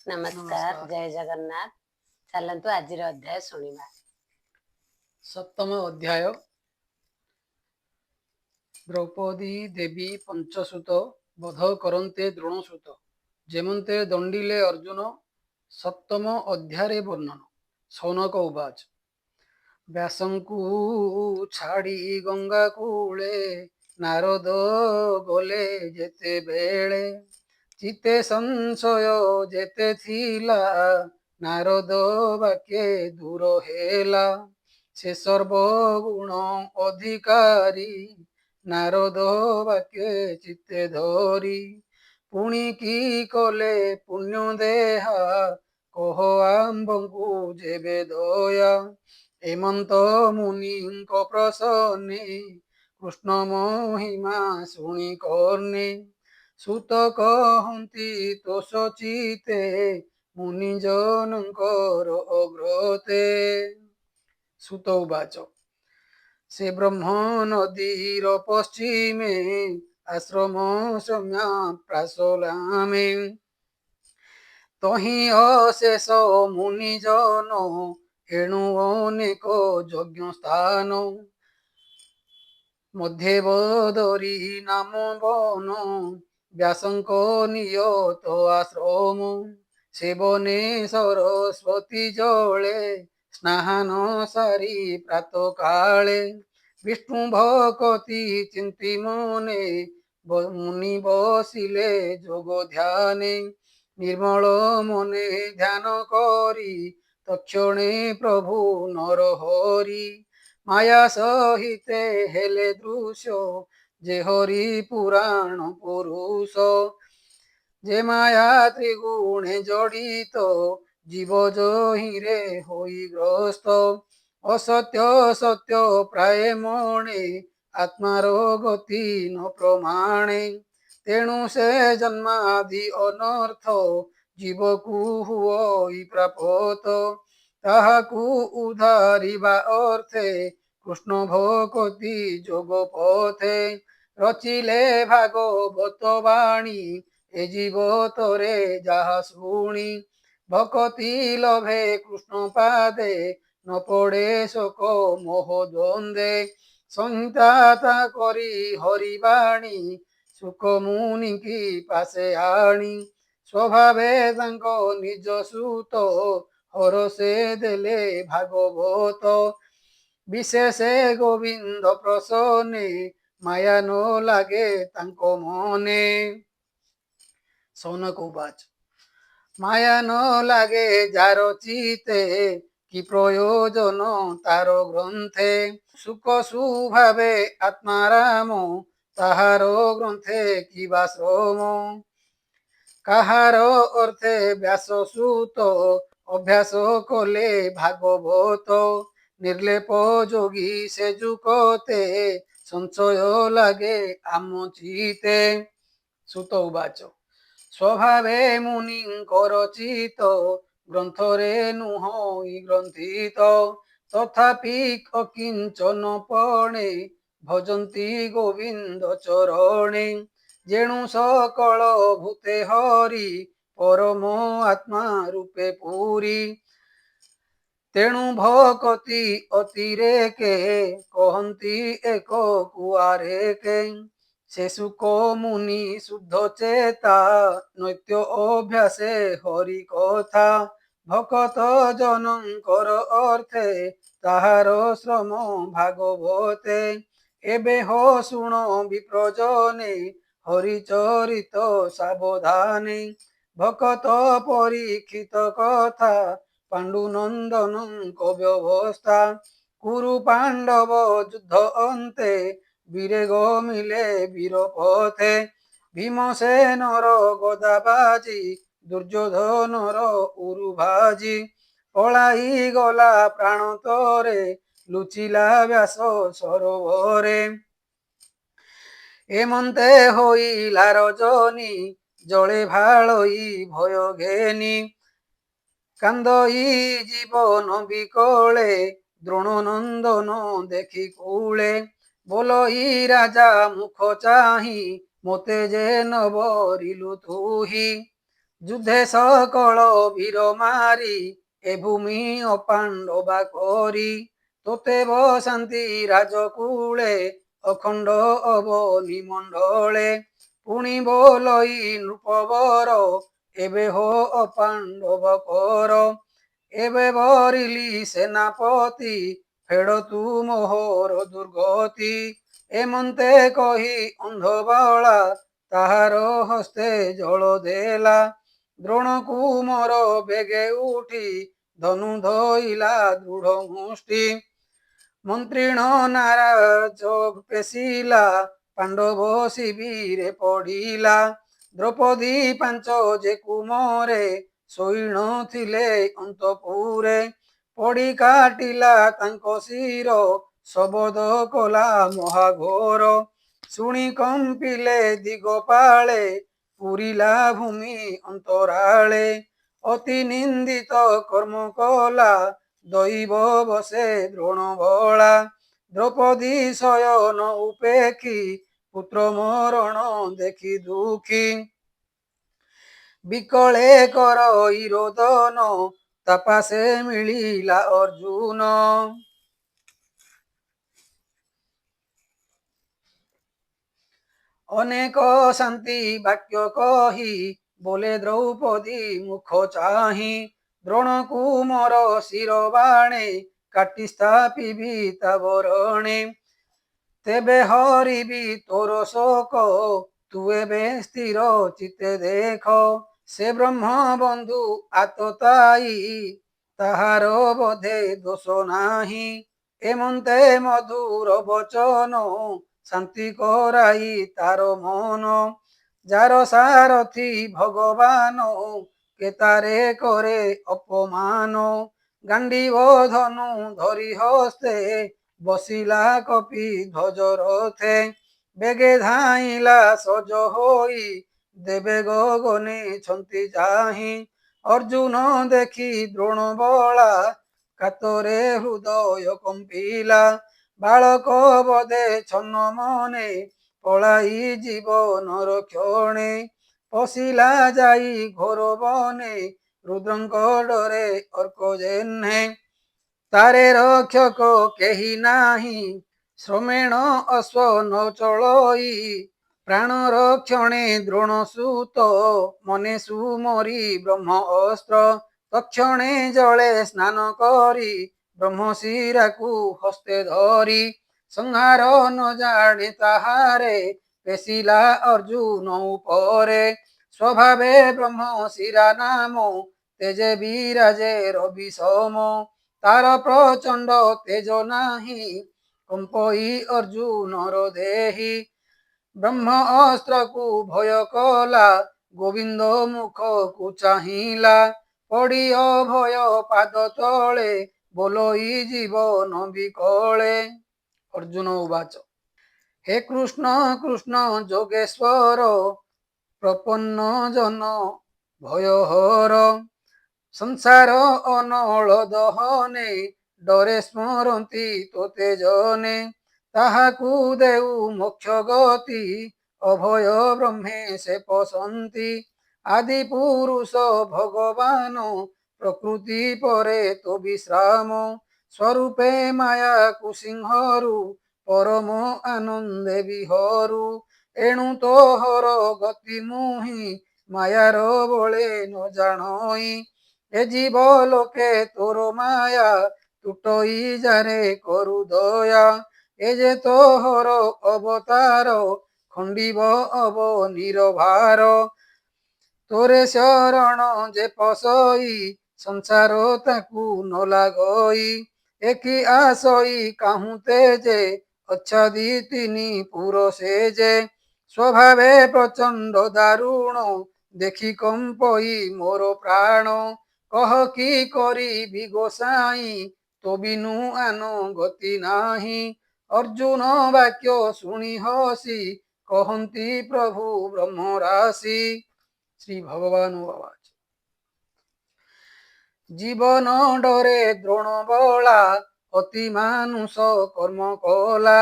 नमस्कार जय जगन्नाथ। चलतु आज अध्याय शुणा। सप्तम अध्याय द्रौपदी देवी पंचसुत बध करते द्रोणसुत जेमंते दंडिले अर्जुन। सप्तम अध्याय वर्णन। सौनक उवाच व्यासंकु छाड़ी गंगा कूले नारद गले जेते बेले चिते संशय जेते थिला नारद बाक्ये दूर हेला से सर्वगुण अधिकारी नारद बाक्ये चित्ते धरी पुणी की कले पुण्य देहा कह आम्बंकु जेबे दया हेमंत मुनि प्रसन्ने कृष्ण महिमा शुणी कर्णे सुत कहती तोष चिते मुनिजनकर अग्रते। सुत उवाच से ब्रह्म नदीर पश्चिमे आश्रम सम्या प्रासलामे तही अशेष मुनिजन एणु अनेक यज्ञ स्थान मध्ये बदरी नाम बन व्यासंक नियत आश्रम सेवने सरस्वती जले स्नान सारी प्रात काले विष्णु भक्ति चिंती मने मुनि बसिले जोग ध्याने निर्मल मने ध्यान करी तक्षणे प्रभु नर हरि माया सहिते हेले दृश्य जे हरि पुराण पुरुष जे माया त्रिगुणे जड़ित जीव जहिरे होई ग्रस्त असत्य सत्य प्राय मणे आत्मार गति न प्रमाणे तेणु से जन्मादि अनर्थ जीवकु हुई प्रापत ताहाकु उधारिबा अर्थे कृष्ण भक्ति जोग पथे रचिले भागवत बाणी ए जीवतरे जहा शुणी भक्ति लभे कृष्ण पादे न पड़े शोक मोह द्वंद्वे संहिता करी हरिबाणी सुख मुनि की पासे आणी स्वभावे तांको निज सुत हरसे देले भागवत विशेषे गोविंद प्रसन्ने माया न लागे तांको मने। सौनक उवाच माया न लागे जार चिते कि प्रयोजन तार ग्रंथे सुख सुभावे आत्माराम ताहार ग्रंथे किबा श्रम काहार अर्थे व्यास सुत अभ्यास कले भागवत निर्लेप जोगी से जुकते संशय लागे आम चिते। सुत उवाच स्वभावे मुनि चित ग्रंथरे नुहई ग्रंथित तथापि अकिंचन पणे भजन्ति गोविंद चरणे जेणु सकल भूते हरि परम आत्मा रूपे पूरी तेणु भक्ति अतिरेके कहन्ति एक कुआरेके से सुख मुनि शुद्ध चेता नैत्य अभ्यासे हरि कथा भकत जनकर अर्थे ताहार श्रम भागवते एबे हो शुण विप्रजने हरिचरित सावधाने भकत परीक्षित कथा पांडुनंदन व्यवस्था कुरु पांडव युद्ध अंते वीरे गमिले वीर पथे भीमसेनर गदा बाजी दुर्योधनर उरु भाजी पलाई गला प्राण तरे लुचिला व्यास सरोवरे एमंते होइला रजनी जले भालई भय घेनी कांदई जीवन विकले द्रोणनंदन देखी कूले बोलई राजा मुख चाही मोते जे नबरिलु तुही ଯୁଦ୍ଧେ ସକଳ ବୀର ମାରି ଏ ଭୂମି ଅପାଣ୍ଡବା କରି ତୋତେ ବସାନ୍ତି ରାଜକୂଳେ ଅଖଣ୍ଡ ଅବନି ମଣ୍ଡଳେ ପୁଣି ବୋଲଇ ନୃପବର ଏବେ ହୋ ଅପାଣ୍ଡବ କର ଏବେ ବରିଲି ସେନାପତି ଫେଡ଼ ତୁ ମୋହର ଦୁର୍ଗତି ଏମନ୍ତେ କହି ଅନ୍ଧବାଳା ତାହାର ହସ୍ତେ ଜଳ ଦେଲା ଦ୍ରୋଣ କୁମର ବେଗେ ଉଠି ଧନୁ ଧଇଲା ଦୃଢ଼ ମୁଷ୍ଟି ମନ୍ତ୍ରୀଣ ନାରାଜ ପେଶିଲା ପାଣ୍ଡବ ଶିବିରେ ପଡ଼ିଲା ଦ୍ରୌପଦୀ ପାଞ୍ଚ ଯେ କୁମରେ ଶୋଇଣ ଥିଲେ ଅନ୍ତପୁରେ ପଡ଼ି କାଟିଲା ତାଙ୍କ ଶିର ଶବଦ କଲା ମହାଘୋର ଶୁଣି କମ୍ପିଲେ ଦିଗପାଳେ ପୁରିଲା ଭୂମି ଅନ୍ତରାଳେ ଅତି ନିନ୍ଦିତ କର୍ମ କଲା ଦୈବ ବସେ ଦ୍ରୋଣ ବଳା ଦ୍ରୌପଦୀ ଶୟନ ଉପେକ୍ଷୀ ପୁତ୍ର ମରଣ ଦେଖି ଦୁଃଖୀ ବିକଳେ କରଇ ରୋଦନ ତାପାସେ ମିଳିଲା ଅର୍ଜୁନ ଅନେକ ଶାନ୍ତି ବାକ୍ୟ କହି ବୋଲେ ଦ୍ରୌପଦୀ ମୁଖ ଚାହିଁ ଦ୍ରୋଣ କୁମର ଶିର ବାଣେ କାଟି ସ୍ଥାପିବି ତା ବରଣେ ତେବେ ହରିବି ତୋର ଶୋକ ତୁ ଏବେ ସ୍ଥିର ଚିତ୍ତେ ଦେଖ ସେ ବ୍ରହ୍ମ ବନ୍ଧୁ ଆତତାଇ ତାହାର ବୋଧେ ଦୋଷ ନାହିଁ ଏମନ୍ତେ ମଧୁର ବଚନ ଶାନ୍ତି କରାଇ ତାର ମନ ଯାର ସାରଥି ଭଗବାନ କେତାରେ କରେ ଅପମାନ ଗାଣ୍ଡିବ ଧନୁ ଧରି ହସ୍ତେ ବସିଲା କପି ଧ୍ୱଜ ରଥେ ବେଗେ ଧାଇଁଲା ସଜ ହୋଇ ଦେବେ ଗଗନେ ଛନ୍ତି ଚାହିଁ ଅର୍ଜୁନ ଦେଖି ଦ୍ରୋଣ ବଳା କାତରେ ହୃଦୟ କମ୍ପିଲା ବାଳକ ବଧେ ଛନ୍ନ ମନେ ପଳାଇ ଜୀବନର କ୍ଷଣେ ପଶିଲା ଯାଇ ଘୋର ବନେ ରୁଦ୍ରଙ୍କ ଡରେ ଅର୍କ ଜେହ୍ନେ ତାରେ ରକ୍ଷକ କେହି ନାହିଁ ଶ୍ରମେଣ ଅଶ୍ଵ ନ ଚଳଇ ପ୍ରାଣ ରକ୍ଷଣେ ଦ୍ରୋଣ ସୁତ ମନେ ସୁମରି ବ୍ରହ୍ମ ଅସ୍ତ୍ର ତକ୍ଷଣେ ଜଳେ ସ୍ନାନ କରି ବ୍ରହ୍ମଶିରାକୁ ହସ୍ତେ ଧରି ସଂହାର ନ ଜାଣେ ତାହାରେ ପେଶିଲା ଅର୍ଜୁନ ଉପରେ ସ୍ୱଭାବେ ବ୍ରହ୍ମଶିରା ନାମ ତେଜେ ବିରାଜେ ରବି ସମ ତାର ପ୍ରଚଣ୍ଡ ତେଜ ନାହିଁ କମ୍ପଇ ଅର୍ଜୁନର ଦେହି ବ୍ରହ୍ମ ଅସ୍ତ୍ରକୁ ଭୟ କଲା ଗୋବିନ୍ଦ ମୁଖକୁ ଚାହିଁଲା ପଡ଼ି ଅଭୟ ପାଦ ତଳେ ବୋଲଇ ଜୀବନ ବିକଳେ ଅର୍ଜୁନ ଉବାଚ ହେ କୃଷ୍ଣ କୃଷ୍ଣ ଯୋଗେଶ୍ୱର ପ୍ରପନ୍ନ ଜନ ଭୟହର ସଂସାର ଅନଳ ଦହନେ ଡରେ ସ୍ମରନ୍ତି ତୋତେ ଜନେ ତାହାକୁ ଦେଉ ମୋକ୍ଷ ଗତି ଅଭୟ ବ୍ରହ୍ମେ ସେ ପଶନ୍ତି ଆଦି ପୁରୁଷ ଭଗବାନ ପ୍ରକୃତି ପରେ ତୋ ବିଶ୍ରାମ ସ୍ୱରୂପେ ମାୟା କୁସିଂହରୁ ପରମ ଆନନ୍ଦେ ବିହରୁ ଏଣୁ ତୋହର ଗତି ମୁହିଁ ମାୟାର ବଳେ ନ ଜାଣଇ ଏ ଜୀବ ଲୋକେ ତୋର ମାୟା ତୁଟଇ ଯାରେ କରୁ ଦୟା ଏ ଯେ ତୋହର ଅବତାର ଖଣ୍ଡିବ ଅବନୀର ଭାର ତୋରେ ଶରଣ ଯେ ପଶଇ ସଂସାର ତାକୁ ନ ଲାଗଇ ଏକି ଆସଇ କାହୁଁ ତେଜେ ଅଚ୍ଛାଦି ତିନି ପୁର ସେ ଯେ ସ୍ୱଭାବେ ପ୍ରଚଣ୍ଡ ଦାରୁଣ ଦେଖି କମ୍ପଇ ମୋର ପ୍ରାଣ କହ କି କରିବି ଗୋସାଇଁ ତୋ ବିନୁ ଆନ ଗତି ନାହିଁ ଅର୍ଜୁନ ବାକ୍ୟ ଶୁଣି ହସି କହନ୍ତି ପ୍ରଭୁ ବ୍ରହ୍ମ ରାଶି ଶ୍ରୀ ଭଗବାନ ବାବାଜ ଜୀବନ ଡରେ ଦ୍ରୋଣ ବଳା ଅତି ମାନୁଷ କର୍ମ କଲା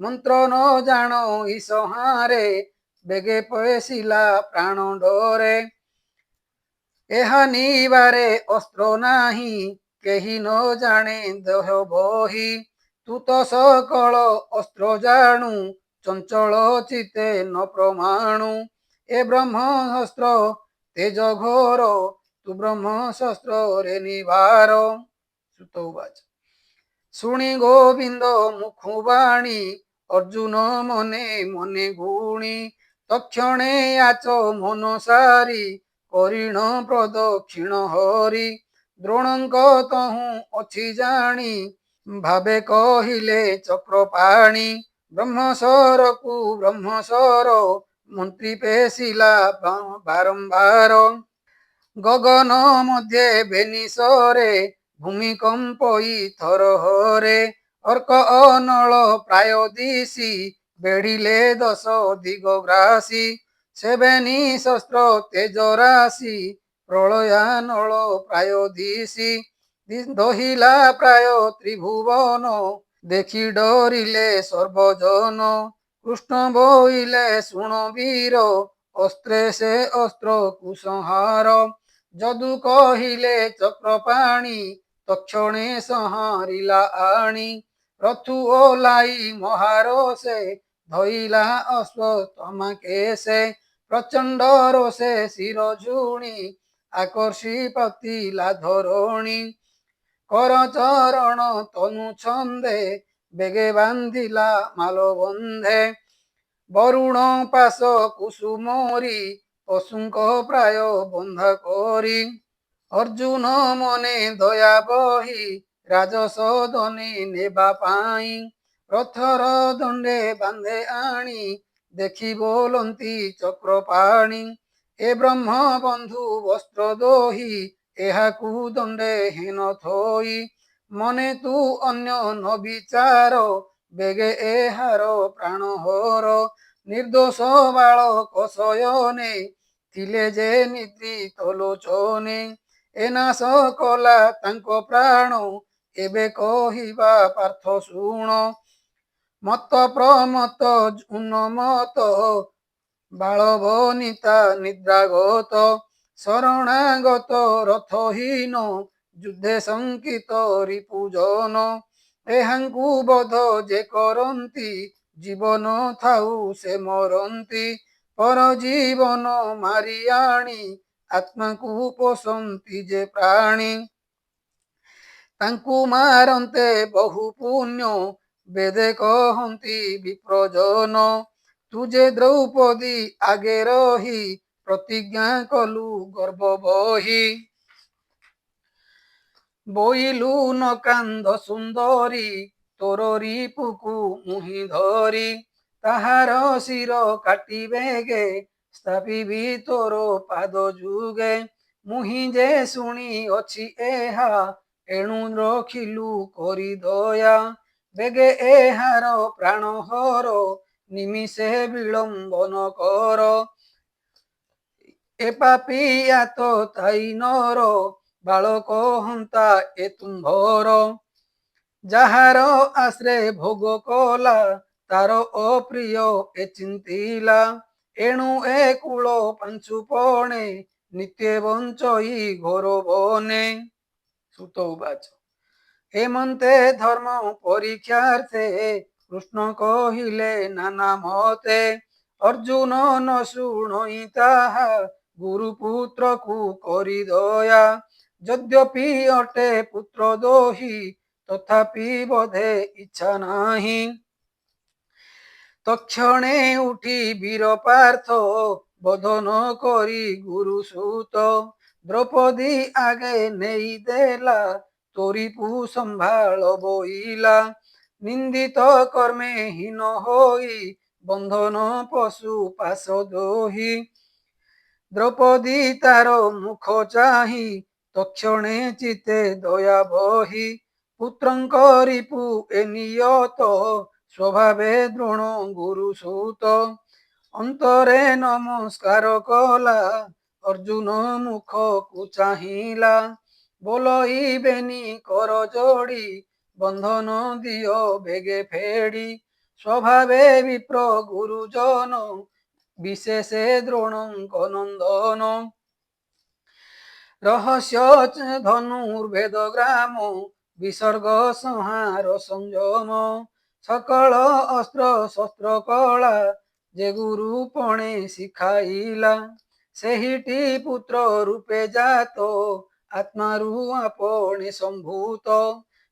ମନ୍ତ୍ର ନ ଜାଣ ଈଶହାରେ ବେଗେ ପଶିଲା ପ୍ରାଣ ଡରେ ଏହା ନିବାରେ ଅସ୍ତ୍ର ନାହିଁ କେହି ନ ଜାଣେ ଦେହ ବହି ତୁ ତ ସକଳ ଅସ୍ତ୍ର ଜାଣୁ ଚଞ୍ଚଳ ଚିତେ ନ ପ୍ରମାଣୁ ଏ ବ୍ରହ୍ମଶସ୍ତ୍ର ତେଜ ଘୋର ତୁ ବ୍ରହ୍ମଶସ୍ତ୍ରରେ ନିବାର। ସୁତ ଉବାଚ ଶୁଣି ଗୋବିନ୍ଦ ମୁଖୁ ବାଣୀ ଅର୍ଜୁନ ମନେ ମନେ ଗୁଣି ତକ୍ଷଣେ ଆଚ ମନ ସାରି କରିଣ ପ୍ରଦକ୍ଷିଣ ହରି ଦ୍ରୋଣଙ୍କ ତହୁଁ ଅଛି ଜାଣି ଭାବେ କହିଲେ ଚକ୍ରପାଣି ବ୍ରହ୍ମଶରକୁ ବ୍ରହ୍ମଶର ମନ୍ତ୍ରୀ ପେଶିଲା ବାରମ୍ବାର ଗଗନ ମଧ୍ୟରେ ବେନିସରେ ଭୂମିକମ୍ପଇ ଥରହରେ ଅର୍କ ଅନଳ ପ୍ରାୟ ଦିଶି ବେଢିଲେ ଦଶ ଦିଗଗ୍ରାସୀ ସେବେନି ଶସ୍ତ୍ର ତେଜ ରାଶି ପ୍ରଳୟାନଳ ପ୍ରାୟ ଦିଶି ଦହିଲା ପ୍ରାୟ ତ୍ରିଭୁବନ ଦେଖି ଡରିଲେ ସର୍ବଜନ କୃଷ୍ଣ ବୋଇଲେ ଶୁଣ ବୀର ଅସ୍ତ୍ରେ ସେ ଅସ୍ତ୍ର କୁସଂହାର ଯଦୁ କହିଲେ ଚକ୍ରପାଣି ତକ୍ଷଣେ ସଂହାରିଲା ଆଣି ରଥୁ ଓହ୍ଲାଇ ମହାରୋଷେ ଧଇଲା ଅଶ୍ୱତ୍ଥାମା କେଶେ ପ୍ରଚଣ୍ଡ ରୋଷେ ଶିର ଝୁଣି ଆକର୍ଷି ପତିଲା ଧରଣୀ କର ଚରଣ ତନୁ ଛନ୍ଦେ ବେଗେ ବାନ୍ଧିଲା ମାଲବନ୍ଧେ ବରୁଣ ପାଶ କୁସୁମରି ପଶୁଙ୍କ ପ୍ରାୟ ବନ୍ଧା କରି ଅର୍ଜୁନ ମନେ ଦୟା ବହି ରାଜସଦନେ ନେବା ପାଇଁ ରଥର ଦଣ୍ଡେ ବାନ୍ଧେ ଆଣି ଦେଖି ବୋଲନ୍ତି ଚକ୍ରପାଣି ଏ ବ୍ରହ୍ମ ବନ୍ଧୁ ବସ୍ତ୍ର ଦୋହି ଏହାକୁ ଦଣ୍ଡେ ହେନ ଥୋଇ ମନେ ତୁ ଅନ୍ୟ ନ ବିଚାର ବେଗେ ଏହାର ପ୍ରାଣ ହର ନିର୍ଦୋଷ ବାଳକ ଶୟନେ ଥିଲେ ଯେ ନିଦ୍ରିତ ଲୋଚନେ ଏ ନାଶ କଲା ତାଙ୍କ ପ୍ରାଣ ଏବେ କହିବା ପାର୍ଥ ଶୁଣ ମତ ପ୍ରମତ ଉନ୍ମତ ବାଳବନିତା ନିଦ୍ରାଗତ ଶରଣାଗତ ରଥହୀନ ଯୁଦ୍ଧେ ଶଙ୍କିତ ରିପୁଜନ ଏହାଙ୍କୁ ବଧ ଯେ କରନ୍ତି ଜୀବନ ଥାଉ ସେ ମରନ୍ତି ପର ଜୀବନ ମାରି ଆଣି ଆତ୍ମାକୁ ପୋଷନ୍ତି ଯେ ପ୍ରାଣୀ ତାଙ୍କୁ ମାରନ୍ତେ ବହୁ ପୁଣ୍ୟ ବେଦେ କହନ୍ତି ବିପ୍ରଜନ ତୁ ଯେ ଦ୍ରୌପଦୀ ଆଗେ ରହି ପ୍ରତିଜ୍ଞା କଲୁ ଗର୍ବ ବହି ବୋଇଲୁ ନ କାନ୍ଦ ସୁନ୍ଦରୀ ତୋର ରିପୁକୁ ମୁହିଁ ଧରି ତାହାର ଶିର କାଟିବେଗେ ସ୍ଥାପିବି ତୋର ପାଦ ଯୁଗେ ମୁହିଁ ଯେ ଶୁଣି ଅଛି ଏହା ଏଣୁ ରଖିଲୁ କରି ଦୟା ବେଗେ ଏହାର ପ୍ରାଣ ହର ନିମିଷେ ବିଳମ୍ବନ କର ଏ ପାପିଆ ତ ତାଇ ନର ବାଳକ ହନ୍ତା ଏ ତୁମ୍ଭର ଯାହାର ଆଶ୍ରେ ଭୋଗ କଲା ତାର ଅପ୍ରିୟ ଏ ଚିନ୍ତିଲା ଏଣୁ ଏ କୂଳ ପାଞ୍ଚୁ ପଣେ ନିତ୍ୟ ବଞ୍ଚଇ ଘୋର ବନେ। ସୁତ ଉବାଚ ହେମନ୍ତେ ଧର୍ମ ପରୀକ୍ଷାର୍ଥେ କୃଷ୍ଣ କହିଲେ ନାନା ମତେ ଅର୍ଜୁନ ନ ଶୁଣଇ ତାହା ଗୁରୁପୁତ୍ରକୁ କରି ଦୟା ଯଦ୍ୟପି ଅଟେ ପୁତ୍ର ଦୋହି ତଥାପି ବୋଧେ ଇଚ୍ଛା ନାହିଁ ତକ୍ଷଣେ ଉଠି ବୀର ପାର୍ଥ ବୋଧନ କରି ଗୁରୁ ସୁତ ଦ୍ରୌପଦୀ ଆଗେ ନେଇ ଦେଲା ତୋରିପୁ ସମ୍ଭାଳ ବୋଇଲା ନିନ୍ଦିତ କର୍ମେ ହୀନ ହୋଇ ବନ୍ଧନ ପଶୁ ପାଶ ଦୋହି ଦ୍ରୌପଦୀ ତାର ମୁଖ ଚାହିଁ ତକ୍ଷଣେ ଚିତେ ଦୟା ବହି ପୁତ୍ରଙ୍କ ରିପୁ ଏ ନିୟତ ସ୍ୱଭାବେ ଦ୍ରୋଣ ଗୁରୁ ସୁତ ଅନ୍ତରେ ନମସ୍କାର କଲା ଅର୍ଜୁନ ମୁଖକୁ ଚାହିଁଲା ବୋଲଇବେନି କର ଯୋଡ଼ି ବନ୍ଧନ ଦିଅ ବେଗେ ଫେଡ଼ି ସ୍ୱଭାବେ ବିପ୍ର ଗୁରୁଜନ ବିଶେଷେ ଦ୍ରୋଣଙ୍କ ନନ୍ଦନ রহস্য ধনুর্ভেদ গ্রাম বিসর্গ সংহার সংযম সকল অস্ত্র শস্ত্র কଳା যে গুরু পণେ ଶିଖାଇଲା ସେହିଟି ପୁତ୍ର ରୂପେ ଜାତ ଆତ୍ମାରୁ ଆପଣି ସମ୍ଭୂତ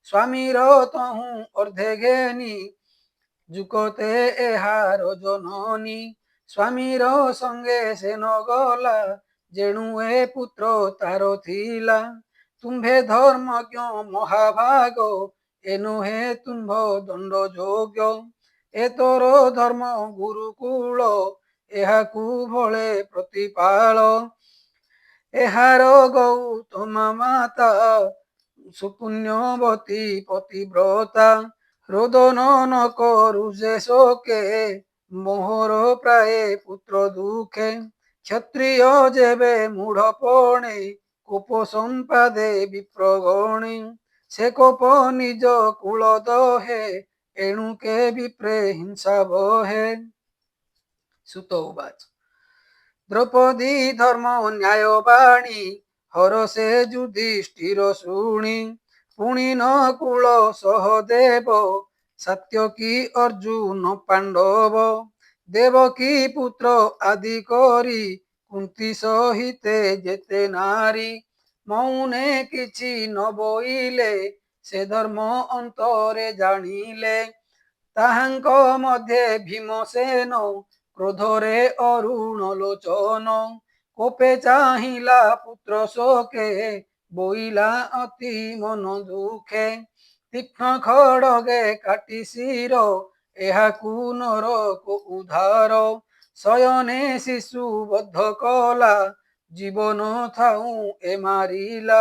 ସ୍ୱାମୀର ତହୁଁ ଅର୍ଦ୍ଧେ ଘେନି ଯୁକତେ ଏହାର ଜନନୀ ସ୍ୱାମୀର ସଙ୍ଗେ ସେ ନ ଗଲା ଯେଣୁ ଏ ପୁତ୍ର ତାର ଥିଲା ତୁମ୍ଭେ ଧର୍ମଜ୍ଞ ମହାଭାଗ ଏ ନୁହେଁ ତୁମ୍ଭ ଦଣ୍ଡ ଯୋଗ୍ୟ ଏ ତୋର ଧର୍ମ ଗୁରୁକୁଳ ଏହାକୁ ଭଳେ ପ୍ରତିପାଳ ଏହାର ଗୌତମା ମାତା ସୁପୁଣ୍ୟବତୀ ପତିବ୍ରତା ରୋଦନ ନ କରୁ ଯେ ଶୋକେ ମୋହର ପ୍ରାୟ ପୁତ୍ର ଦୁଃଖେ କ୍ଷତ୍ରିୟ ଯେବେ ମୂଢ଼ ପଣେ କୋପ ସମ୍ପାଦେ ବିପ୍ରଗଣେ ସେ କୋପ ନିଜ କୁଳ ଦହେ ଏଣୁକେ ବିପ୍ରେ ହିଂସା ବହେ ସୁତ ଉବାଚ ଦ୍ରୌପଦୀ ଧର୍ମ ନ୍ୟାୟ ବାଣୀ ହରଷେ ଯୁଧିଷ୍ଠିର ଶୁଣି ପୁଣି ନ କୂଳ ସହଦେବ ସାତ୍ୟକୀ ଅର୍ଜୁନ ପାଣ୍ଡବ ଦେବକୀ ପୁତ୍ର ଆଦି କରି କୁନ୍ତୀ ସହିତେ ଯେତେ ନାରୀ ମୌନେ କିଛି ନ ବୋଇଲେ ସେ ଧର୍ମ ଅନ୍ତରେ ଜାଣିଲେ ତାହାଙ୍କ ମଧ୍ୟରେ ଭୀମସେନ କ୍ରୋଧରେ ଅରୁଣ ଲୋଚନ କୋପେ ଚାହିଁଲା ପୁତ୍ର ଶୋକେ ବୋଇଲା ଅତି ମନ ଦୁଃଖେ ତୀକ୍ଷ୍ଣ ଖଡ଼ଗେ କାଟି ଶିର ଏହାକୁ ନରକ ଉଦ୍ଧାର ଶୟନେ ଶିଶୁ ବଧ କଲା ଜୀବନ ଥାଉ ଏ ମାରିଲା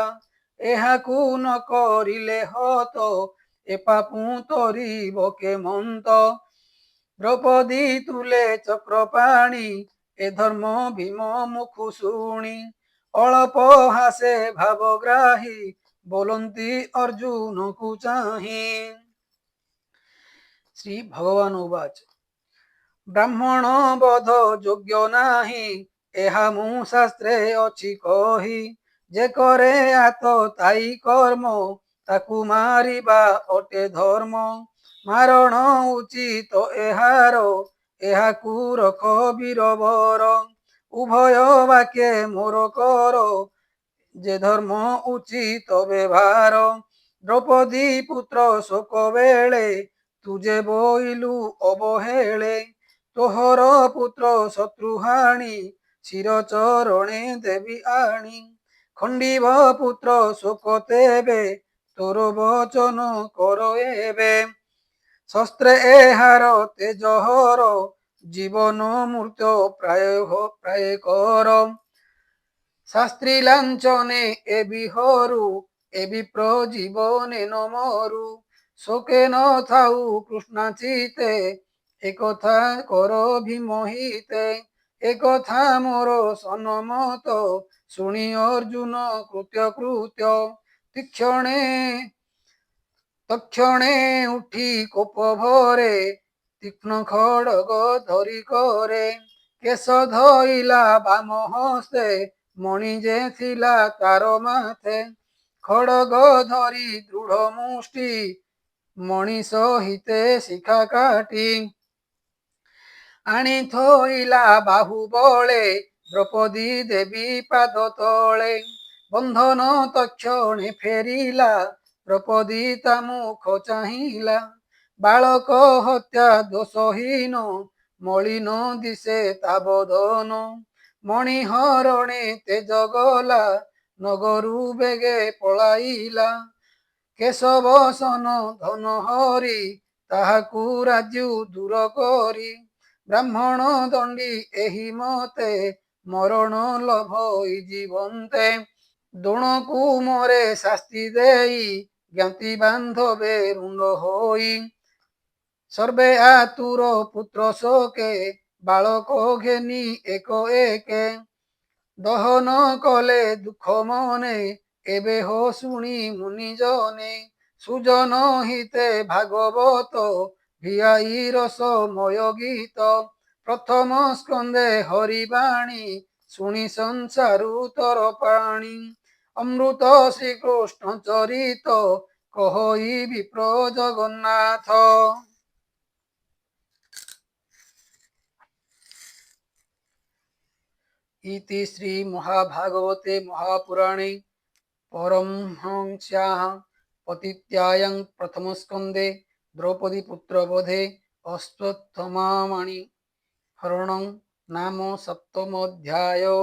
ଏହାକୁ ନ କରିଲେ ହତ ଏ ପାପୁ ତରିବ କେମନ୍ତ ଦ୍ରୌପଦୀ ତୁଲେ ଚକ୍ରପାଣି ଏ ଧର୍ମ ଭୀମ ମୁଖୁ ଶୁଣି ଅଳ୍ପ ହାସେ ଭାବଗ୍ରାହୀ ବୋଲନ୍ତି ଅର୍ଜୁନକୁ ଚାହିଁ ଶ୍ରୀ ଭଗବାନ ଉବାଚ ବ୍ରାହ୍ମଣ ବଧ ଯୋଗ୍ୟ ନାହିଁ ଏହା ମୁଁ ଶାସ୍ତ୍ରେ ଅଛି କହି ଯେ କରେ ଆତତାୟୀ କର୍ମ ତାକୁ ମାରିବା ଅଟେ ଧର୍ମ ମାରଣ ଉଚିତ ଏହାର ଏହାକୁ ରଖ ବୀରବର ଉଭୟ ବାକ୍ୟେ ମୋର କର ଯେ ଧର୍ମ ଉଚିତ ବ୍ୟବହାର ଦ୍ରୌପଦୀ ପୁତ୍ର ଶୋକ ବେଳେ ତୁଜେ ବୋଇଲୁ ଅବହେଳେ ତୋହର ପୁତ୍ର ଶତ୍ରୁହାଣି ଶିର ଚରଣେ ଦେବି ଆଣି ଖଣ୍ଡିବ ପୁତ୍ର ଶୋକ ତେବେ ତୋର ବଚନ କର ଏବେ ଶସ୍ତ୍ରେ ଏହାର ତେଜହର ଜୀବନ ମୃତ୍ୟୁ ପ୍ରାୟ କର ଶାସ୍ତ୍ରୀ ଲାଞ୍ଚନେ ଏ ବିହରୁ ଏ ବିପ୍ର ଜୀବନେ ନ ମରୁ ଶୋକେ ନ ଥାଉ କୃଷ୍ଣାଚିତେ একথা কর ভীম হিতে একথা মোর সন্মত শুনি অর্জুন কৃত্য কৃত্য তক্ষণে উঠি কোপ ভরে তীক্ষ্ণ খড়গ ধরি করে কেশ ধইলা বাম হস্তে মণি যে ଥିଲା তার মাথে খড়গ ধরি দৃঢ় মুষ্টি মণি সহিতে শিখা কাটি আনি থইলা বাহু বଳେ দ্রৌপদী দেবী পাদ তଳେ ବନ୍ଧନ ତକ୍ଷଣେ ଫେରିଲା ଦ୍ରୌପଦୀ ତା ମୁଖ ଚାହିଁଲା ବାଳକ ହତ୍ୟା ଦୋଷହୀନ ମଳିନ ଦିଶେ ତା ବଦନ ମଣିହରଣେ ତେଜ ଗଲା ନଗରୁ ବେଗେ ପଳାଇଲା କେଶବସନ ଧନ ହରି ତାହାକୁ ରାଜ୍ୟୁ ଦୂର କରି ବ୍ରାହ୍ମଣ ଦଣ୍ଡୀ ଏହି ମତେ ମରଣ ଲଭଇ ଜୀବନ୍ତେ ଦ୍ରୋଣକୁ ମୋରେ ଶାସ୍ତି ଦେଇ ଜ୍ଞାତି ବାନ୍ଧବେ ରୁଣ୍ଡ ହୋଇ ସର୍ବେ ଆତୁର ପୁତ୍ର ଶୋକେ ବାଳକ ଘେନି ଏକ ଏକେ ଦହନ କଲେ ଦୁଃଖ ମନେ ଏବେ ହୋ ଶୁଣି ମୁନି ଜନେ ସୁଜନ ହିତେ ଭାଗବତ ଭିଆଇ ରସମୟ ଗୀତ ପ୍ରଥମ ସ୍କନ୍ଧେ ହରିବାଣୀ ଶୁଣି ସଂସାରୁ ତର ପାଣି অমৃত শ্রীকৃষ্ণ চরিত কহই বিপ্র জগন্নাথ। ইতি শ্রী মহাভাগবতে মহাপুরাণে परमहंस्याः पतित्यायं प्रथमस्कन्धे द्रौपदीपुत्रवधे अश्वत्थामामणि हरणं नाम सप्तमोऽध्यायो।